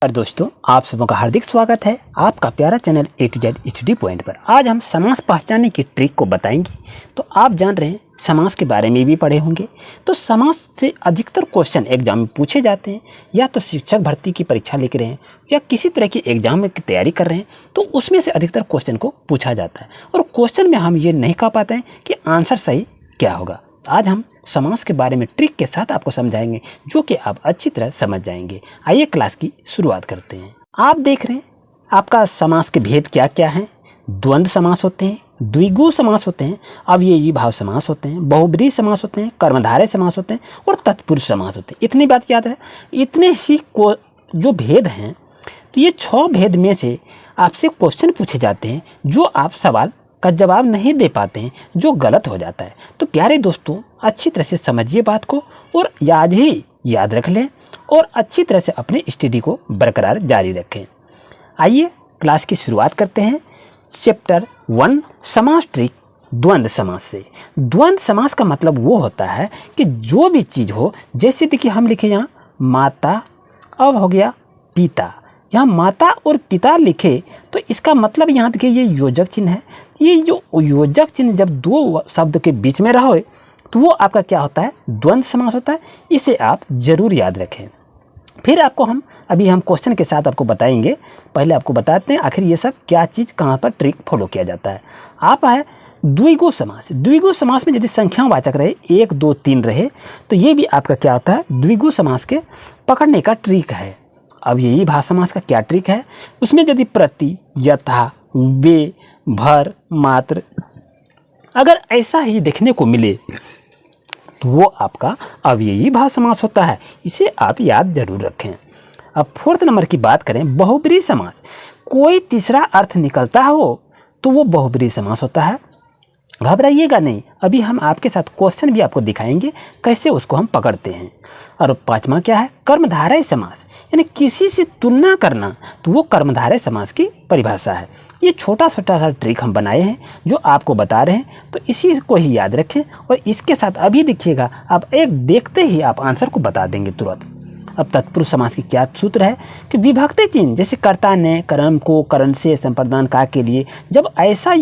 और दोस्तों, आप सबों का हार्दिक स्वागत है आपका प्यारा channel A to Z study point पर। आज हम समास पहचानने की ट्रिक को बताएंगे। तो आप जान रहे हैं समास के बारे में भी पढ़े होंगे। तो समास से अधिकतर क्वेश्चन एग्जाम में पूछे जाते हैं, या तो शिक्षक भर्ती की परीक्षा लिख रहे हैं या किसी तरह की एग्जाम की तैयारी कर रहे हैं, तो उसमें से अधिकतर क्वेश्चन को पूछा जाता है और क्वेश्चन में हम ये नहीं कह पाते हैं कि आंसर सही क्या होगा। आज हम समास के बारे में ट्रिक के साथ आपको समझाएंगे, जो कि आप अच्छी तरह समझ जाएंगे। आइए क्लास की शुरुआत करते हैं। आप देख रहे हैं आपका समास के भेद क्या क्या हैं। द्वंद्व समास होते हैं, द्विगु समास होते हैं, अव्ययी भाव समास होते हैं, बहुब्रीहि समास होते हैं, कर्मधारय समास होते हैं और तत्पुरुष समास होते हैं। इतनी बात याद है। इतने ही को जो भेद हैं, तो ये 6 भेद में से आपसे क्वेश्चन पूछे जाते हैं जो आप सवाल का जवाब नहीं दे पाते हैं, जो गलत हो जाता है। तो प्यारे दोस्तों, अच्छी तरह से समझिए बात को और याद रख लें और अच्छी तरह से अपने स्टडी को बरकरार जारी रखें। आइए क्लास की शुरुआत करते हैं। चैप्टर 1 समास ट्रिक द्वंद्व समास से। द्वंद्व समास का मतलब वो होता है कि जो भी चीज़ हो, जैसे देखिए हम लिखे यहाँ माता, अब हो गया पिता। यहाँ माता और पिता लिखे तो इसका मतलब यहाँ देखिए ये योजक चिन्ह है। ये जो योजक चिन्ह जब दो शब्द के बीच में रहो तो वो आपका क्या होता है, द्वंद्व समास होता है। इसे आप जरूर याद रखें। फिर आपको हम क्वेश्चन के साथ आपको बताएंगे। पहले आपको बताते हैं आखिर ये सब क्या चीज़ कहाँ पर ट्रिक फॉलो किया जाता है। आप है द्विगु समास। द्विगु समास में यदि संख्यावाचक रहे 1, 2, 3 रहे तो ये भी आपका क्या होता है, द्विगु समास के पकड़ने का ट्रिक है। अब यही भाव समास का क्या ट्रिक है, उसमें यदि प्रति, यथा, वे, भर, मात्र अगर ऐसा ही देखने को मिले तो वो आपका अव्ययी भाव समास होता है। इसे आप याद जरूर रखें। अब 4th नंबर की बात करें, बहुब्रीहि समास। कोई तीसरा अर्थ निकलता हो तो वो बहुब्रीहि समास होता है। घबराइएगा नहीं, अभी हम आपके साथ क्वेश्चन भी आपको दिखाएंगे कैसे उसको हम पकड़ते हैं। और 5वां क्या है, कर्मधारय समास, यानी किसी से तुलना करना, तो वो कर्मधारय समास की परिभाषा है। ये छोटा छोटा सा ट्रिक हम बनाए हैं जो आपको बता रहे हैं, तो इसी को ही याद रखें। और इसके साथ अभी देखिएगा, आप एक देखते ही आप आंसर को बता देंगे तुरंत। अब तत्पुरुष समास की क्या सूत्र है कि विभक्ति चिन्ह, जैसे कर्ता ने, कर्म को, करण से, संप्रदान का के लिए, जब ऐसा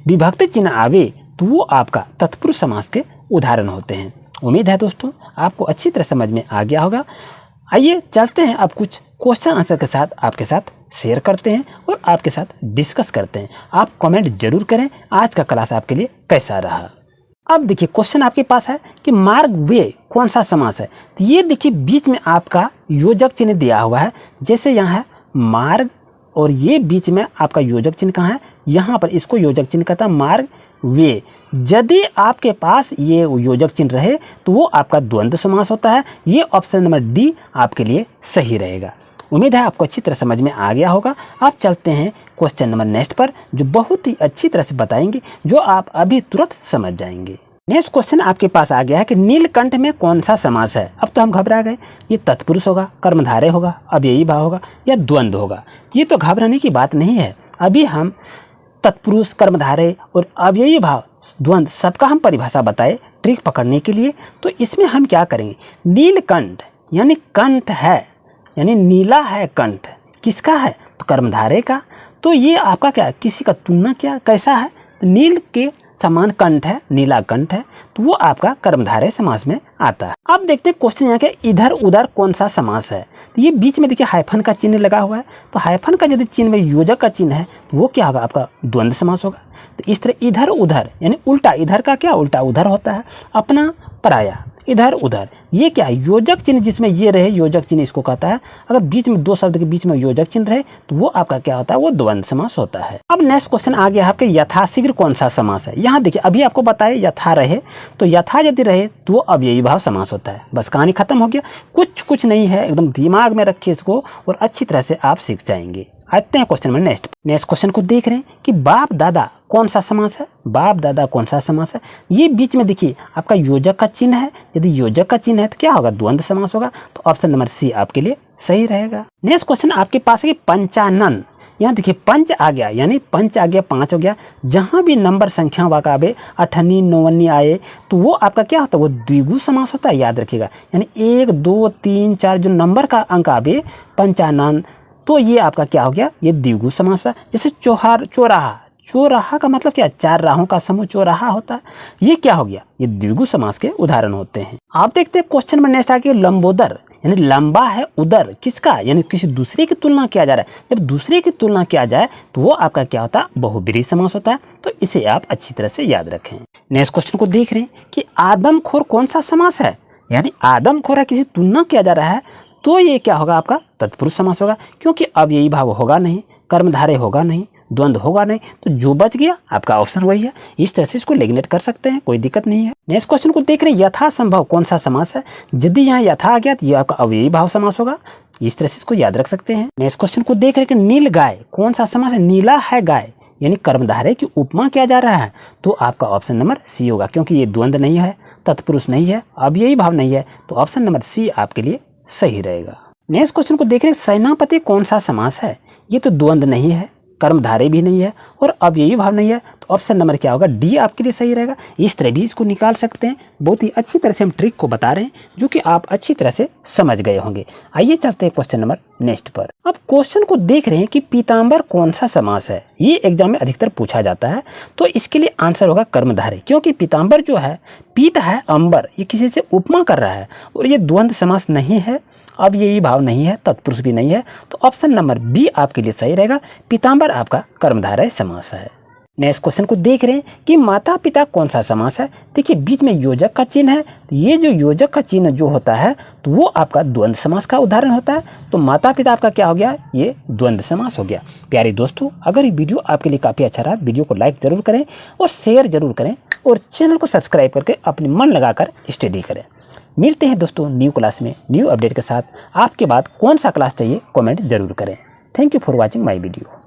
विभक्ति चिन्ह आवे तो वो आपका तत्पुरुष समास के उदाहरण होते हैं। उम्मीद है दोस्तों आपको अच्छी तरह समझ में आ गया होगा। आइए चलते हैं, अब कुछ क्वेश्चन आंसर के साथ आपके साथ शेयर करते हैं और आपके साथ डिस्कस करते हैं। आप कमेंट जरूर करें आज का क्लास आपके लिए कैसा रहा। अब देखिए क्वेश्चन आपके पास है कि मार्ग वे कौन सा समास है। तो ये देखिए बीच में आपका योजक चिन्ह दिया हुआ है। जैसे यहाँ है मार्ग और ये बीच में आपका योजक चिन्ह कहाँ है, यहाँ पर इसको योजक चिन्ह कहता है मार्ग वे। यदि आपके पास ये योजक चिन्ह रहे तो वो आपका द्वंद्व समास होता है। ये ऑप्शन नंबर डी आपके लिए सही रहेगा। उम्मीद है आपको अच्छी तरह समझ में आ गया होगा। आप चलते हैं क्वेश्चन नंबर नेक्स्ट पर, जो बहुत ही अच्छी तरह से बताएंगे, जो आप अभी तुरंत समझ जाएंगे। नेक्स्ट क्वेश्चन आपके पास आ गया है कि नीलकंठ में कौन सा समास है। अब तो हम घबरा गए, ये तत्पुरुष होगा, कर्मधारय होगा, अव्ययी भाव होगा या द्वंद्व होगा। ये तो घबराने की बात नहीं है। अभी हम तत्पुरुष, कर्मधारय और अव्ययी भाव, द्वंद्व सबका हम परिभाषा बताए ट्रिक पकड़ने के लिए। तो इसमें हम क्या करेंगे, नीलकंठ यानी कंठ है, यानी नीला है कंठ, किसका है, तो कर्मधारय का। तो ये आपका क्या है, किसी का तुलना क्या कैसा है, नील के समान कंठ है, नीला कंठ है, तो वो आपका कर्मधारय समास में आता है। अब देखते हैं क्वेश्चन यहाँ के इधर उधर कौन सा समास है। तो ये बीच में देखिए हाइफन का चिन्ह लगा हुआ है। तो हाइफन का यदि चिन्ह में योजक का चिन्ह है तो वो क्या होगा, आपका द्वंद्व समास होगा। तो इस तरह इधर उधर यानी उल्टा, इधर का क्या उल्टा उधर होता है, अपना पराया, इधर उधर। ये क्या है, योजक चिन्ह जिसमें ये रहे, योजक चिन्ह इसको कहता है। अगर बीच में दो शब्द के बीच में योजक चिन्ह रहे तो वो आपका क्या होता है, वो द्वंद्व समास होता है। अब नेक्स्ट क्वेश्चन आ गया आपके यथाशीघ्र कौन सा समास है। यहाँ देखिए अभी आपको बताए यथा रहे, तो यथा यदि रहे तो वो अव्ययी भाव समास होता है। बस कहानी खत्म हो गया, कुछ नहीं है, एकदम दिमाग में रखिए इसको और अच्छी तरह से आप सीख जाएंगे। आते हैं क्वेश्चन में नेक्स्ट क्वेश्चन को देख रहे हैं कि बाप दादा कौन सा समास है। बाप दादा कौन सा समास है, ये बीच में देखिए आपका योजक का चिन्ह है। यदि योजक का चिन्ह है तो क्या होगा, द्वंद्व समास होगा। तो ऑप्शन नंबर सी आपके लिए सही रहेगा। नेक्स्ट क्वेश्चन आपके पास है कि पंचानन यहाँ देखिए पंच आ गया, यानी पंच आ गया 5 हो गया। जहाँ भी नंबर संख्या वाकाबे 98 99 आए तो वो आपका क्या होता है, वो द्विगु समास होता है, याद रखिएगा। यानी 1 2 3 4 जो नंबर का अंक आवे 55, तो ये आपका क्या हो गया, ये द्विगु समास हुआ। जैसे चौराहा, चौराहा का मतलब क्या, 4 राहों का समूह चौराहा होता है। ये क्या हो गया, ये द्विगु समास के उदाहरण होते हैं। आप देखते हैं क्वेश्चन में नेक्स्ट आ गया लंबोदर, यानी लंबा है उदर किसका, यानी किसी दूसरे की तुलना किया जा रहा है। जब दूसरे की तुलना किया जाए तो वो आपका क्या होता है, बहुब्रीहि समास होता है। तो इसे आप अच्छी तरह से याद रखें। नेक्स्ट क्वेश्चन को देख रहे हैं कि आदमखोर कौन सा समास है, यानी आदमखोर है, किसी तुलना किया जा रहा है, तो ये क्या होगा, आपका तत्पुरुष समास होगा। क्योंकि अब यही भाव होगा नहीं, कर्मधारय होगा नहीं, द्वंद्व होगा नहीं, तो जो बच गया आपका ऑप्शन वही है। इस तरह से इसको नेग्लेक्ट कर सकते हैं, कोई दिक्कत नहीं है। नेक्स्ट क्वेश्चन को देख रहे हैं, यथासंभव कौन सा समास है। यदि यहाँ यथा आ गया तो ये आपका अव्ययी भाव समास होगा। इस तरह से इसको याद रख सकते हैं। नेक्स्ट क्वेश्चन को देख रहे हैं कि नील गाय कौन सा समास है, नीला है गाय, यानी कर्मधारय की उपमा किया जा रहा है, तो आपका ऑप्शन नंबर सी होगा। क्योंकि ये द्वंद्व नहीं है, तत्पुरुष नहीं है, अव्ययी भाव नहीं है, तो ऑप्शन नंबर सी आपके लिए सही रहेगा। नेक्स्ट क्वेश्चन को देख रहे हैं, सेनापति कौन सा समास है। ये तो द्वंद्व नहीं है, कर्मधारय भी नहीं है और अव्ययी भाव नहीं है, तो ऑप्शन नंबर क्या होगा, डी आपके लिए सही रहेगा। इस तरह भी इसको निकाल सकते हैं। बहुत ही अच्छी तरह से हम ट्रिक को बता रहे हैं, जो कि आप अच्छी तरह से समझ गए होंगे। आइए चलते हैं क्वेश्चन नंबर नेक्स्ट पर। अब क्वेश्चन को देख रहे हैं कि पीताम्बर कौन सा समास है। ये एग्जाम में अधिकतर पूछा जाता है, तो इसके लिए आंसर होगा कर्मधारय। क्योंकि पीताम्बर जो है, पीत है अंबर, ये किसी से उपमा कर रहा है और ये द्वंद्व समास नहीं है, अब यही भाव नहीं है, तत्पुरुष भी नहीं है, तो ऑप्शन नंबर बी आपके लिए सही रहेगा। पीताम्बर आपका कर्मधारय समास है। नेक्स्ट क्वेश्चन को देख रहे हैं कि माता पिता कौन सा समास है। देखिए बीच में योजक का चिन्ह है, ये जो योजक का चिन्ह जो होता है तो वो आपका द्वंद्व समास का उदाहरण होता है। तो माता पिता आपका क्या हो गया, ये द्वंद्व समास हो गया। प्यारे दोस्तों, अगर ये वीडियो आपके लिए काफ़ी अच्छा रहा, वीडियो को लाइक जरूर करें और शेयर जरूर करें और चैनल को सब्सक्राइब करके अपने मन लगाकर स्टडी करें। मिलते हैं दोस्तों न्यू क्लास में न्यू अपडेट के साथ। आपके बाद कौन सा क्लास चाहिए कमेंट जरूर करें। Thank you for watching my video.